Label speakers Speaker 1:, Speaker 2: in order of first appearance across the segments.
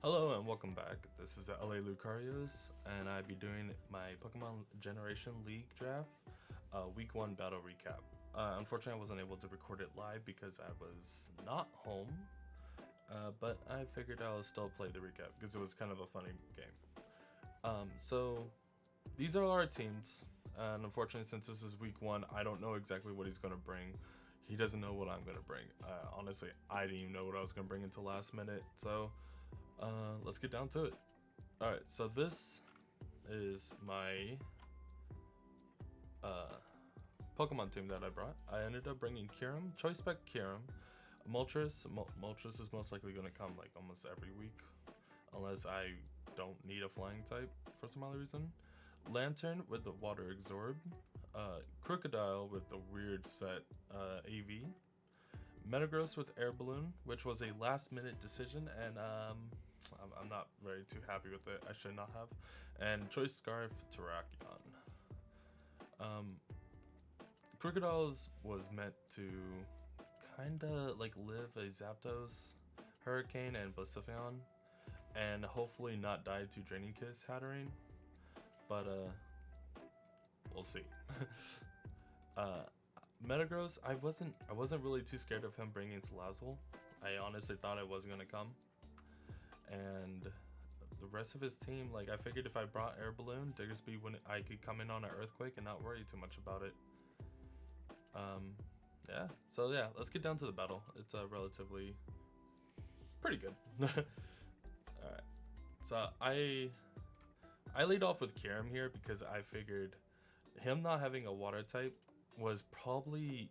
Speaker 1: Hello and welcome back. This is the LA Lucarios, and I'd be doing my Pokemon Generation League draft, week 1 battle recap. Unfortunately, I wasn't able to record it live because I was not home, but I figured I'll still play the recap because it was kind of a funny game. So these are our teams, and unfortunately, since this is week 1, I don't know exactly what he's going to bring. He doesn't know what I'm going to bring. Honestly, I didn't even know what I was going to bring until last minute, so let's get down to it. Alright, so this is my Pokemon team that I brought. I ended up bringing Kyurem, Choice Spec Kyurem, Moltres. Moltres is most likely going to come like almost every week, unless I don't need a flying type for some other reason. Lantern with the Water Absorb, Crocodile with the weird set AV, Metagross with Air Balloon, which was a last minute decision, and I'm not very too happy with it. I should not have. And Choice Scarf Terrakion. Crocodiles was meant to kinda like live a Zapdos, Hurricane, and Blacephalon, and hopefully not die to Draining Kiss Hatterene. But we'll see. Metagross, I wasn't really too scared of him bringing Salazzle. I honestly thought it was gonna come. And the rest of his team, like I figured if I brought Air Balloon, Diggersby wouldn't, I could come in on an Earthquake and not worry too much about it. Yeah. So yeah, let's get down to the battle. It's relatively pretty good. All right. So I lead off with Kyurem here because I figured him not having a water type was probably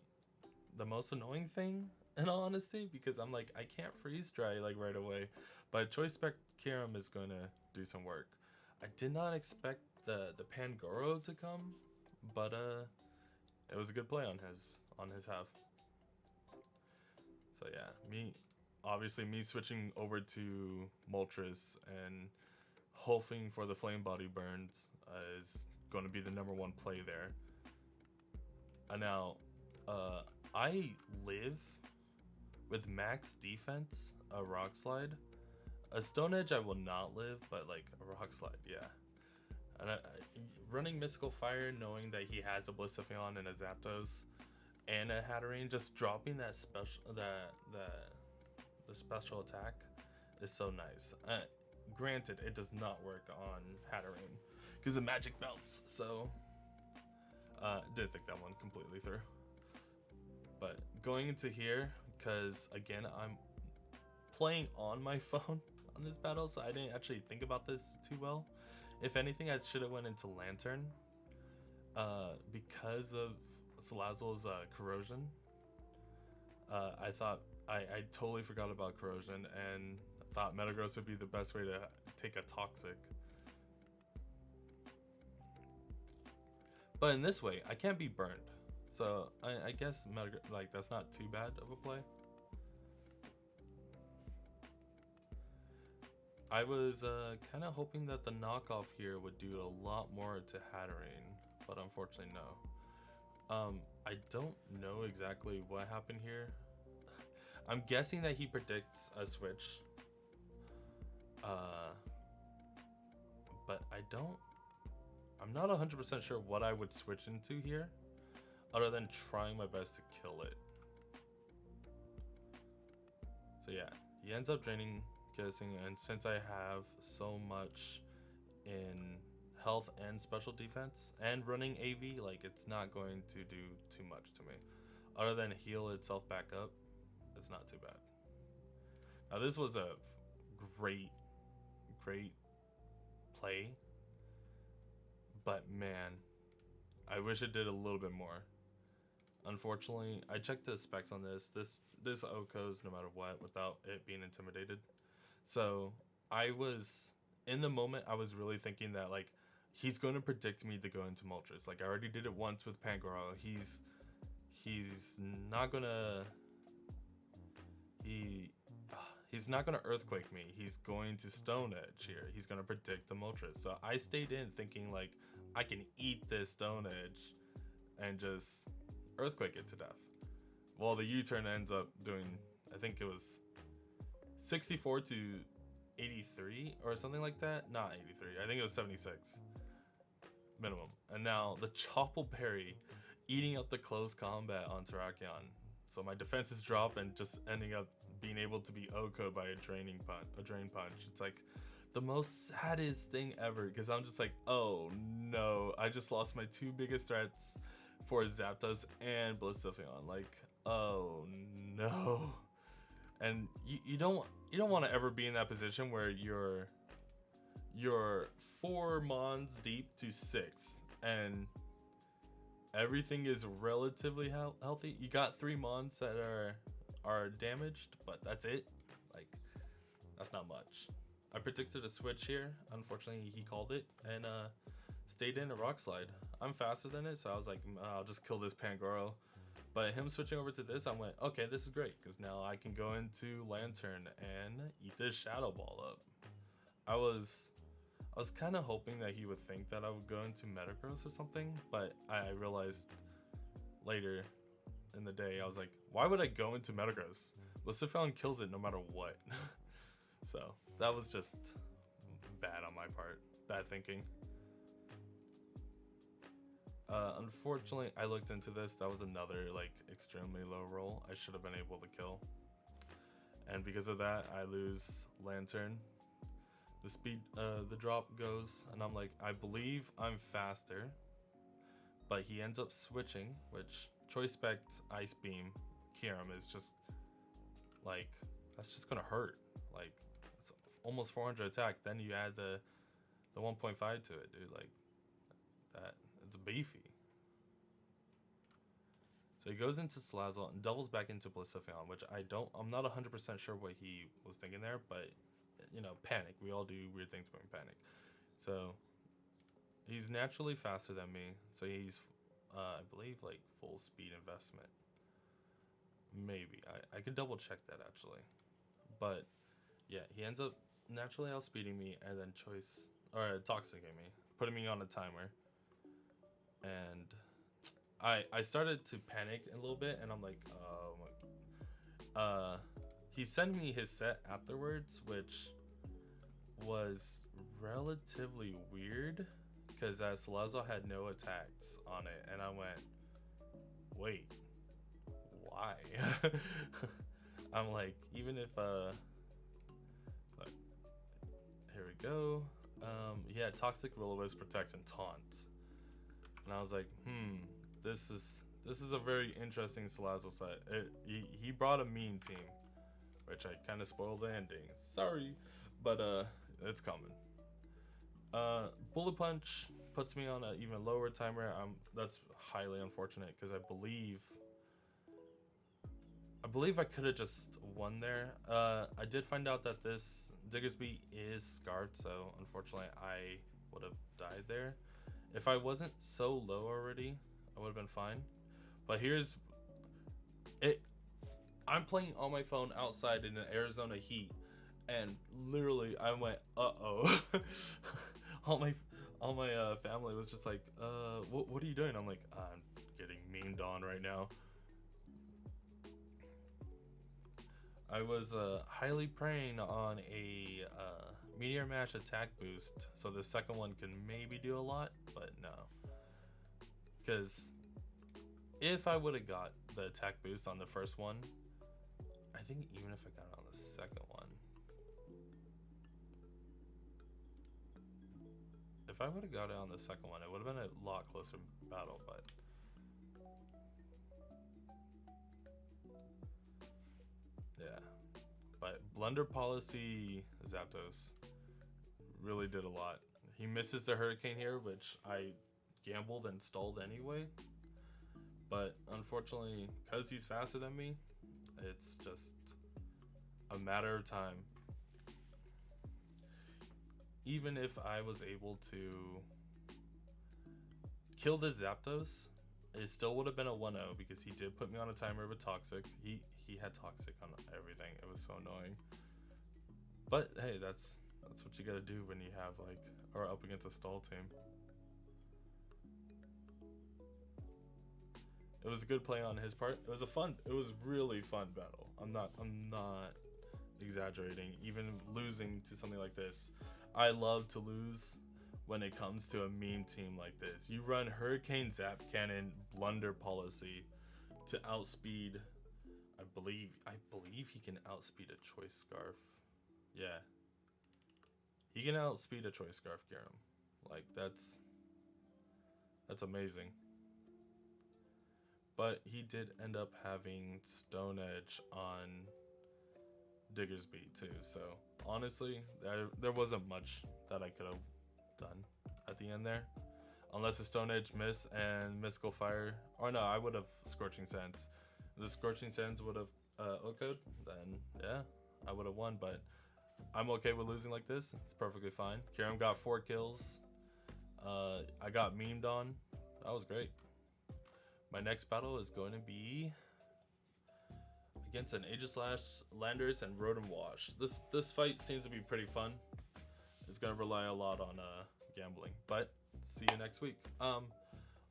Speaker 1: the most annoying thing in all honesty, because I'm like, I can't freeze dry like right away, but Choice Spec Kyurem is gonna do some work. I did not expect the Pangoro to come, but it was a good play on his half. So yeah, me switching over to Moltres and hoping for the Flame Body burns is going to be the #1 play there. Now, I live with max defense, a Rock Slide. A Stone Edge I will not live, but like a Rock Slide, yeah. And running Mystical Fire, knowing that he has a Blacephalon and a Zapdos and a Hatterene, just dropping that special the special attack is so nice. Granted, it does not work on Hatterene because of Magic Belts, so did think that one completely through. But going into here, because again I'm playing on my phone on this battle, so I didn't actually think about this too well. If anything, I should have went into Lantern because of Salazzle's corrosion. I thought I totally forgot about corrosion and thought Metagross would be the best way to take a Toxic. But in this way, I can't be burned. So I guess like that's not too bad of a play. I was kind of hoping that the knockoff here would do a lot more to Hatterene, but unfortunately no. I don't know exactly what happened here. I'm guessing that he predicts a switch. But I'm not 100% sure what I would switch into here, other than trying my best to kill it. So yeah, he ends up draining Kissing, and since I have so much in health and special defense and running AV, like it's not going to do too much to me other than heal itself back up. It's not too bad. Now this was a great play, but man, I wish it did a little bit more. Unfortunately, I checked the specs on this OHKOs no matter what without it being intimidated. So I was, in the moment, I was really thinking that like he's going to predict me to go into Moltres. Like I already did it once with Pangoro. He's not gonna he's not gonna Earthquake me. He's going to Stone Edge here. He's gonna predict the Moltres. So I stayed in thinking like I can eat this Stone Edge and just Earthquake it to death. Well, the U-turn ends up doing, I think it was 64 to 83 or something like that. Not 83. I think it was 76 minimum. And now the Chople Berry eating up the close combat on Terrakion. So my defenses drop and just ending up being able to be OHKO by a drain punch. It's like the most saddest thing ever, because I'm just like, oh no, I just lost my two biggest threats for Zapdos and Blacephalon. Like, oh no. And you don't want to ever be in that position where you're 4 mons deep to 6 and everything is relatively healthy. You got 3 mons that are damaged, but that's it. Like, that's not much. I predicted a switch here. Unfortunately, he called it and stayed in a rock slide. I'm faster than it, so I was like, I'll just kill this Pangoro. But him switching over to this, I went, okay, this is great, because now I can go into Lantern and eat this Shadow Ball up. I was kind of hoping that he would think that I would go into Metagross or something, but I realized later in the day, I was like, why would I go into Metagross? Blacephalon kills it no matter what. So that was just bad on my part. Bad thinking. Unfortunately, I looked into this. That was another like extremely low roll. I should have been able to kill. And because of that, I lose Lantern. The speed, the drop goes, and I'm like, I believe I'm faster. But he ends up switching, which Choice Spect Ice Beam Kyurem is just like, that's just gonna hurt. Like, it's almost 400 attack. Then you add the 1.5 to it, dude. Like, that, it's beefy. So he goes into Salazzle and doubles back into Blacephalon, which I'm not 100% sure what he was thinking there, but you know, panic. We all do weird things when we panic. So he's naturally faster than me. So he's, I believe, like full speed investment. Maybe I could double check that actually, but yeah, he ends up naturally outspeeding me and then toxicing me, putting me on a timer, and I started to panic a little bit, and I'm like, oh my. He sent me his set afterwards, which was relatively weird because that Salazzle had no attacks on it, and I went, wait, why? I'm like, even if look, here we go. He had Toxic Will-O-Wisp, Protect, and Taunt, and I was like, this is a very interesting Salazzle set. He brought a mean team, which I kind of spoiled the ending. Sorry, but it's coming. Bullet Punch puts me on an even lower timer. That's highly unfortunate because I believe I could have just won there. I did find out that this Diggersby is scarfed, so unfortunately I would have died there. If I wasn't so low already, I would have been fine. But here's it. I'm playing on my phone outside in the Arizona heat, and literally I went, uh-oh. all my family was just like, what are you doing? I'm like, I'm getting memed on right now. I was highly praying on a Meteor Mash attack boost, so the second one can maybe do a lot, but no. Because if I would have got the attack boost on the first one, I think even if I got it on the second one, if I would have got it on the second one, it would have been a lot closer battle, but yeah. But Blunder Policy Zapdos really did a lot. He misses the Hurricane here, which I gambled and stalled anyway. But unfortunately, because he's faster than me, it's just a matter of time. Even if I was able to kill the Zapdos, it still would have been a 1-0 because he did put me on a timer with Toxic. He had Toxic on everything. It was so annoying. But hey, that's what you gotta do when you have or up against a stall team. It was a good play on his part. It was really fun battle. I'm not exaggerating, even losing to something like this. I love to lose when it comes to a mean team like this. You run Hurricane Zap Cannon Blunder policy to outspeed. I believe he can outspeed a Choice Scarf. Yeah, he can outspeed a Choice Scarf, Garum. Like that's amazing. But he did end up having Stone Edge on Diggersby too. So honestly, there wasn't much that I could have done at the end there. Unless the Stone Edge missed and Mystical Fire. Or no, I would have Scorching Sands. If the Scorching Sands would have OHKO'd, then yeah, I would have won. But I'm okay with losing like this. It's perfectly fine. Karam got 4 kills. I got memed on. That was great. My next battle is going to be against an Aegislash, Landers, and Rotom Wash. This fight seems to be pretty fun. It's gonna rely a lot on gambling. But see you next week.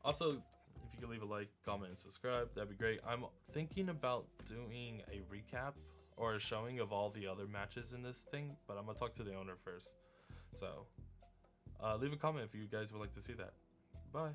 Speaker 1: Also, if you could leave a like, comment, and subscribe, that'd be great. I'm thinking about doing a recap or a showing of all the other matches in this thing, but I'm gonna talk to the owner first. So leave a comment if you guys would like to see that. Bye.